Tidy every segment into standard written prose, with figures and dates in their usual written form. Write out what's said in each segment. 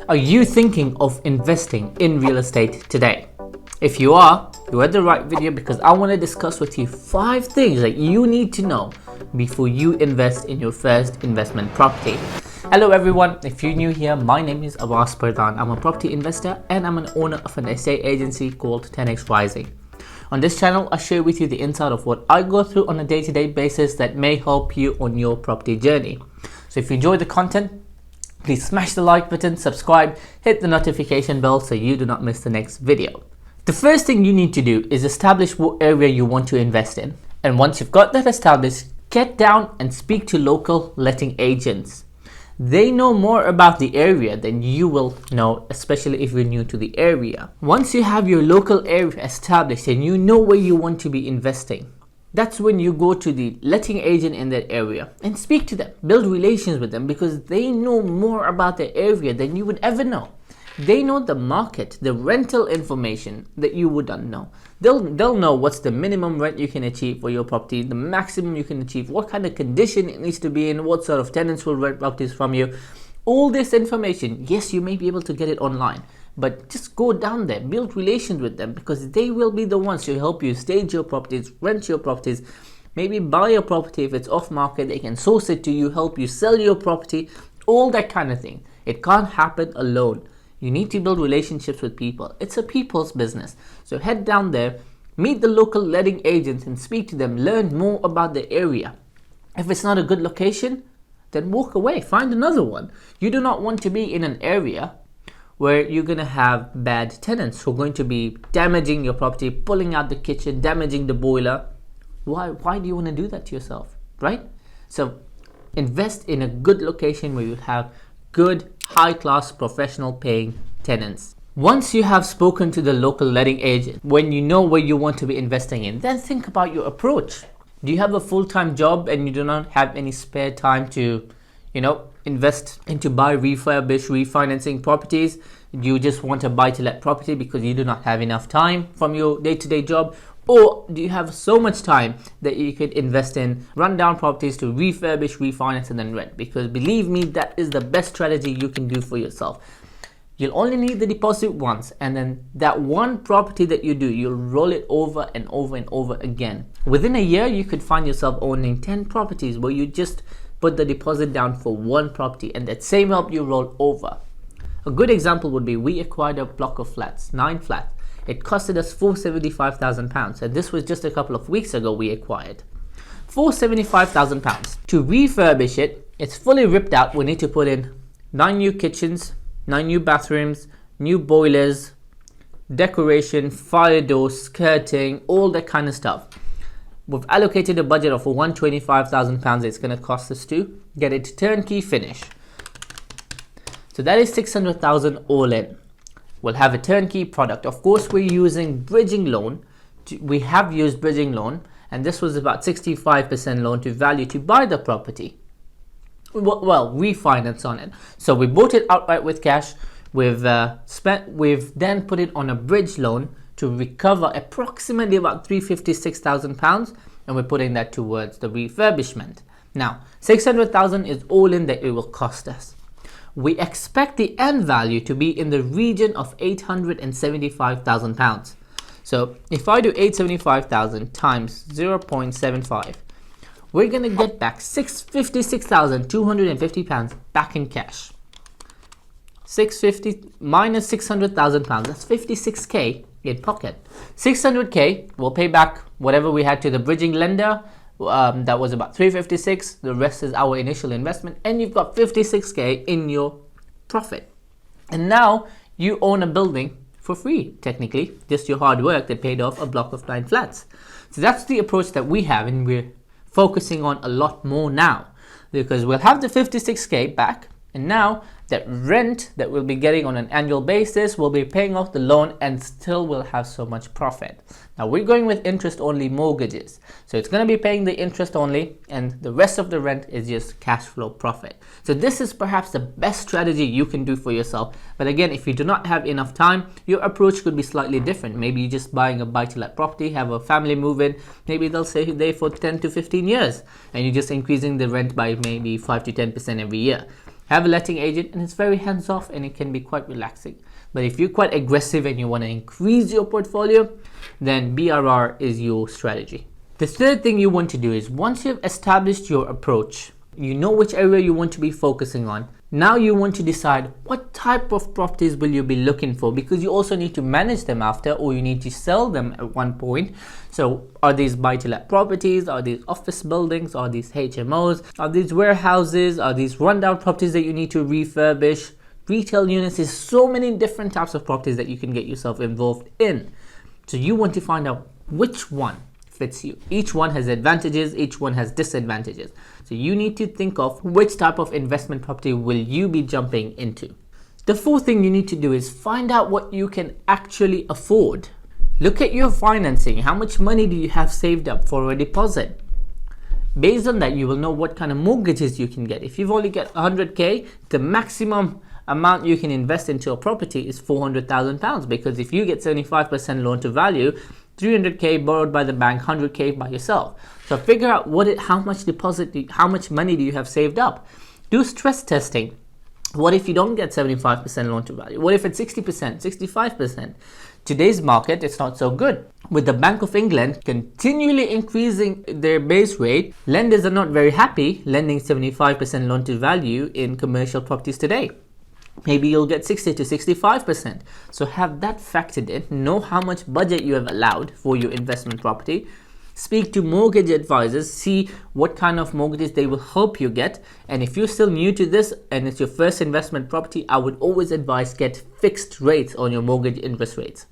Are you thinking of investing in real estate today? If you are, you're at the right video because I want to discuss with you 5 things that you need to know before you invest in your first investment property. Hello everyone, if you're new here, my name is Abbas Pardhan. I'm a property investor and I'm an owner of an estate agency called 10x Rising. On this channel, I share with you the inside of what I go through on a day-to-day basis that may help you on your property journey. So if you enjoy the content, please smash the like button, subscribe, hit the notification bell so you do not miss the next video. The first thing you need to do is establish what area you want to invest in. And once you've got that established, get down and speak to local letting agents. They know more about the area than you will know, especially if you're new to the area. Once you have your local area established and you know where you want to be investing, that's when you go to the letting agent in that area and speak to them, build relations with them because they know more about the area than you would ever know. They know the market, the rental information that you wouldn't know. They'll know what's the minimum rent you can achieve for your property, the maximum you can achieve, what kind of condition it needs to be in, what sort of tenants will rent properties from you. All this information, yes, you may be able to get it online, but just go down there, build relations with them because they will be the ones to help you stage your properties, rent your properties, maybe buy a property if it's off market. They can source it to you, help you sell your property, all that kind of thing. It can't happen alone. You need to build relationships with people. It's a people's business. So head down there, meet the local letting agents and speak to them, learn more about the area. If it's not a good location, then walk away, find another one. You do not want to be in an area where you're going to have bad tenants who are going to be damaging your property, pulling out the kitchen, damaging the boiler. Why do you want to do that to yourself, right? So invest in a good location where you have good, high-class, professional paying tenants. Once you have spoken to the local letting agent, when you know where you want to be investing in, then think about your approach. Do you have a full-time job and you do not have any spare time to, invest into buy, refurbish, refinancing properties? Do you just want a buy-to-let property because you do not have enough time from your day-to-day job? Or do you have so much time that you could invest in rundown properties to refurbish, refinance, and then rent? Because believe me, that is the best strategy you can do for yourself. You'll only need the deposit once, and then that one property that you do, you'll roll it over and over and over again. Within a year, you could find yourself owning 10 properties where you just put the deposit down for one property, and that same help you roll over. A good example would be we acquired a block of flats, 9 flats. It costed us £475,000, and this was just a couple of weeks ago we acquired. £475,000. To refurbish it, it's fully ripped out. We need to put in 9 new kitchens, 9 new bathrooms, new boilers, decoration, fire doors, skirting, all that kind of stuff. We've allocated a budget of £125,000 it's going to cost us to get it turnkey finish. So that is £600,000 all in. We'll have a turnkey product. Of course, we're using bridging loan. We have used bridging loan, and this was about 65% loan to value to buy the property. Well, refinance on it. So we bought it outright with cash. We've then put it on a bridge loan to recover approximately about £356,000, and we're putting that towards the refurbishment. Now, £600,000 is all in that it will cost us. We expect the end value to be in the region of £875,000. So if I do 875,000 times 0.75, we're going to get back £656,250 back in cash. 650 minus £600,000, that's 56k in pocket. 600k will pay back whatever we had to the bridging lender. That was about 356. The rest is our initial investment, and you've got 56k in your profit. And now you own a building for free, technically, just your hard work that paid off a block of 9 flats. So that's the approach that we have, and we're focusing on a lot more now because we'll have the 56k back, and now that rent that we'll be getting on an annual basis will be paying off the loan and still will have so much profit. Now we're going with interest only mortgages, so it's going to be paying the interest only and the rest of the rent is just cash flow profit. So this is perhaps the best strategy you can do for yourself. But again, if you do not have enough time, your approach could be slightly different. Maybe you're just buying a buy-to-let property, have a family move in, maybe they'll stay there for 10 to 15 years and you're just increasing the rent by maybe 5 to 10% every year. have a letting agent, and it's very hands off and it can be quite relaxing. But if you're quite aggressive and you want to increase your portfolio, then BRR is your strategy. The third thing you want to do is, once you've established your approach, you know which area you want to be focusing on. Now you want to decide what type of properties will you be looking for, because you also need to manage them after, or you need to sell them at one point. So are these buy-to-let properties? Are these office buildings? Are these HMOs? Are these warehouses? Are these rundown properties that you need to refurbish? Retail units? Is so many different types of properties that you can get yourself involved in. So you want to find out which one fits you. Each one has advantages, each one has disadvantages. So you need to think of which type of investment property will you be jumping into. The fourth thing you need to do is find out what you can actually afford. Look at your financing. How much money do you have saved up for a deposit? Based on that, you will know what kind of mortgages you can get. If you've only got 100k, the maximum amount you can invest into a property is £400,000, because if you get 75% loan to value, 300k borrowed by the bank, 100k by yourself. So figure out how much money do you have saved up. Do stress testing. What if you don't get 75% loan to value? What if it's 60%, 65%? Today's market, it's not so good. With the Bank of England continually increasing their base rate, lenders are not very happy lending 75% loan to value in commercial properties today. Maybe you'll get 60 to 65%. So have that factored in. Know how much budget you have allowed for your investment property. Speak to mortgage advisors. See what kind of mortgages they will help you get. And if you're still new to this and it's your first investment property, I would always advise get fixed rates on your mortgage interest rates.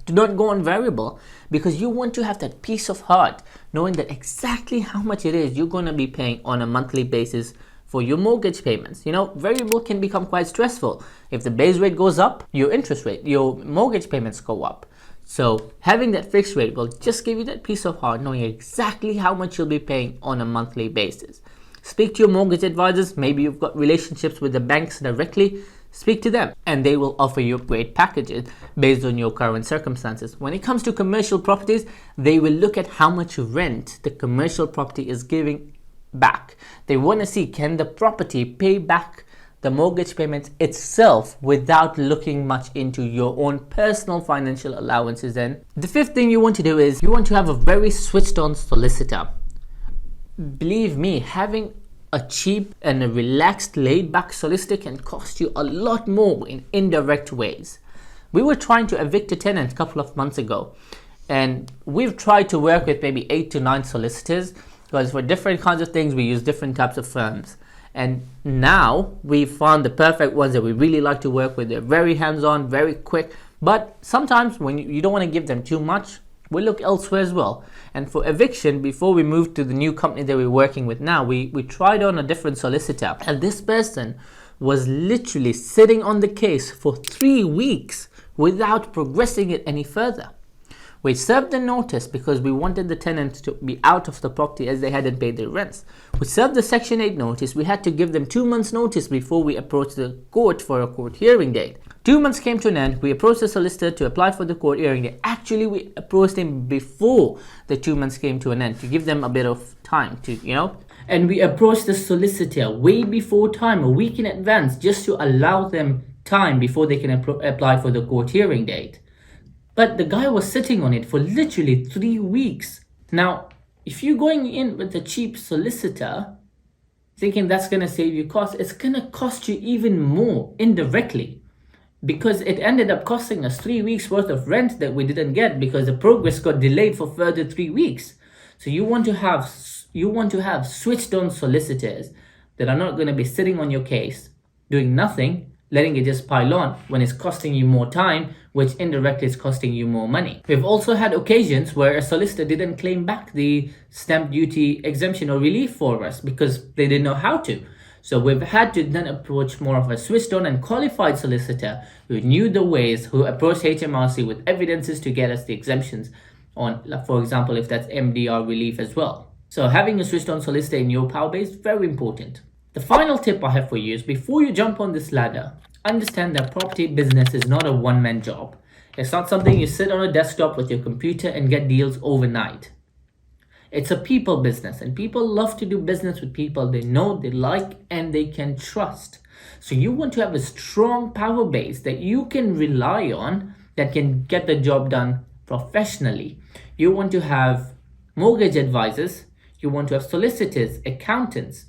Do not go on variable, because you want to have that peace of heart knowing that exactly how much it is you're going to be paying on a monthly basis for your mortgage payments. Variable can become quite stressful. If the base rate goes up, your mortgage payments go up. So having that fixed rate will just give you that peace of heart, knowing exactly how much you'll be paying on a monthly basis. Speak to your mortgage advisors. Maybe you've got relationships with the banks directly. Speak to them and they will offer you great packages based on your current circumstances. When it comes to commercial properties, they will look at how much rent the commercial property is giving back. They want to see, can the property pay back the mortgage payments itself without looking much into your own personal financial allowances. Then the fifth thing you want to do is you want to have a very switched on solicitor. Believe me, having a cheap and a relaxed, laid back solicitor can cost you a lot more in indirect ways. We were trying to evict a tenant a couple of months ago, and we've tried to work with maybe 8 to 9 solicitors, because for different kinds of things we use different types of firms. And now we've found the perfect ones that we really like to work with. They're very hands-on, very quick, but sometimes when you don't want to give them too much, we look elsewhere as well. And for eviction, before we moved to the new company that we're working with now, we tried on a different solicitor, and this person was literally sitting on the case for 3 weeks without progressing it any further. We served the notice because we wanted the tenants to be out of the property as they hadn't paid their rents. We served the Section 8 notice. We had to give them 2 months notice before we approached the court for a court hearing date. 2 months came to an end. We approached the solicitor to apply for the court hearing date. Actually, we approached him before the 2 months came to an end to give them a bit of time to, And we approached the solicitor way before time, a week in advance, just to allow them time before they can apply for the court hearing date. But the guy was sitting on it for literally 3 weeks. Now, if you're going in with a cheap solicitor, thinking that's going to save you costs, it's going to cost you even more indirectly, because it ended up costing us 3 weeks worth of rent that we didn't get because the progress got delayed for further 3 weeks. So you want to have switched on solicitors that are not going to be sitting on your case, doing nothing, letting it just pile on when it's costing you more time, which indirectly is costing you more money. We've also had occasions where a solicitor didn't claim back the stamp duty exemption or relief for us because they didn't know how to. So we've had to then approach more of a switched on and qualified solicitor who knew the ways, who approached HMRC with evidences to get us the exemptions on, for example, if that's MDR relief as well. So having a switched on solicitor in your power base is very important. The final tip I have for you is, before you jump on this ladder, understand that property business is not a one-man job. It's not something you sit on a desktop with your computer and get deals overnight. It's a people business, and people love to do business with people they know, they like, and they can trust. So you want to have a strong power base that you can rely on that can get the job done professionally. You want to have mortgage advisors, you want to have solicitors, accountants,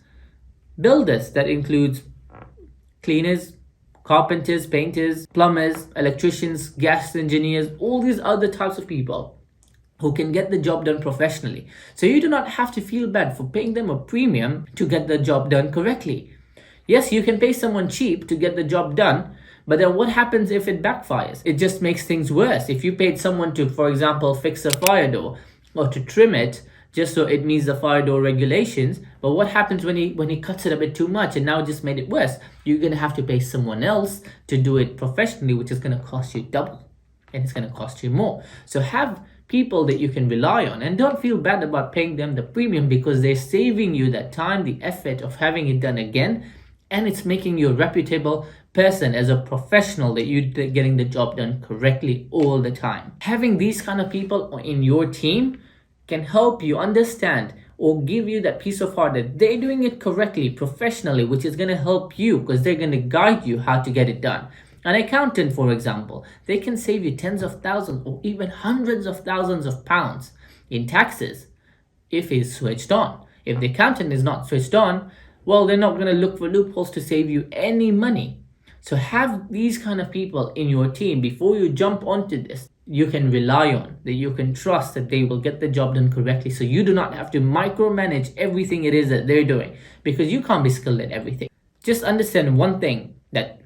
builders, that includes cleaners, carpenters, painters, plumbers, electricians, gas engineers, all these other types of people who can get the job done professionally. So you do not have to feel bad for paying them a premium to get the job done correctly. Yes, you can pay someone cheap to get the job done, but then what happens if it backfires? It just makes things worse. If you paid someone to, for example, fix a fire door or to trim it just so it meets the fire door regulations, but what happens when he cuts it a bit too much and now it just made it worse? You're going to have to pay someone else to do it professionally, which is going to cost you double and it's going to cost you more. So have people that you can rely on and don't feel bad about paying them the premium, because they're saving you that time, the effort of having it done again, and it's making you a reputable person as a professional, that you're getting the job done correctly all the time. Having these kind of people in your team can help you understand or give you that peace of heart that they're doing it correctly, professionally, which is going to help you because they're going to guide you how to get it done. An accountant, for example, they can save you tens of thousands or even hundreds of thousands of pounds in taxes if he's switched on. If the accountant is not switched on, well, they're not going to look for loopholes to save you any money. So have these kind of people in your team before you jump onto this. You can rely on, that you can trust that they will get the job done correctly, so you do not have to micromanage everything it is that they're doing, because you can't be skilled at everything. Just understand one thing, that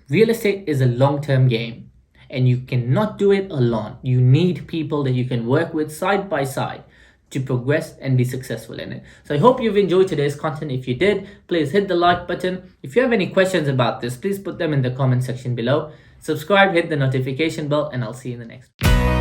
real estate is a long-term game and you cannot do it alone. You need people that you can work with side by side to progress and be successful in it. So I hope you've enjoyed today's content. If you did, please hit the like button. If you have any questions about this, please put them in the comment section below. Subscribe, hit the notification bell, and I'll see you in the next one.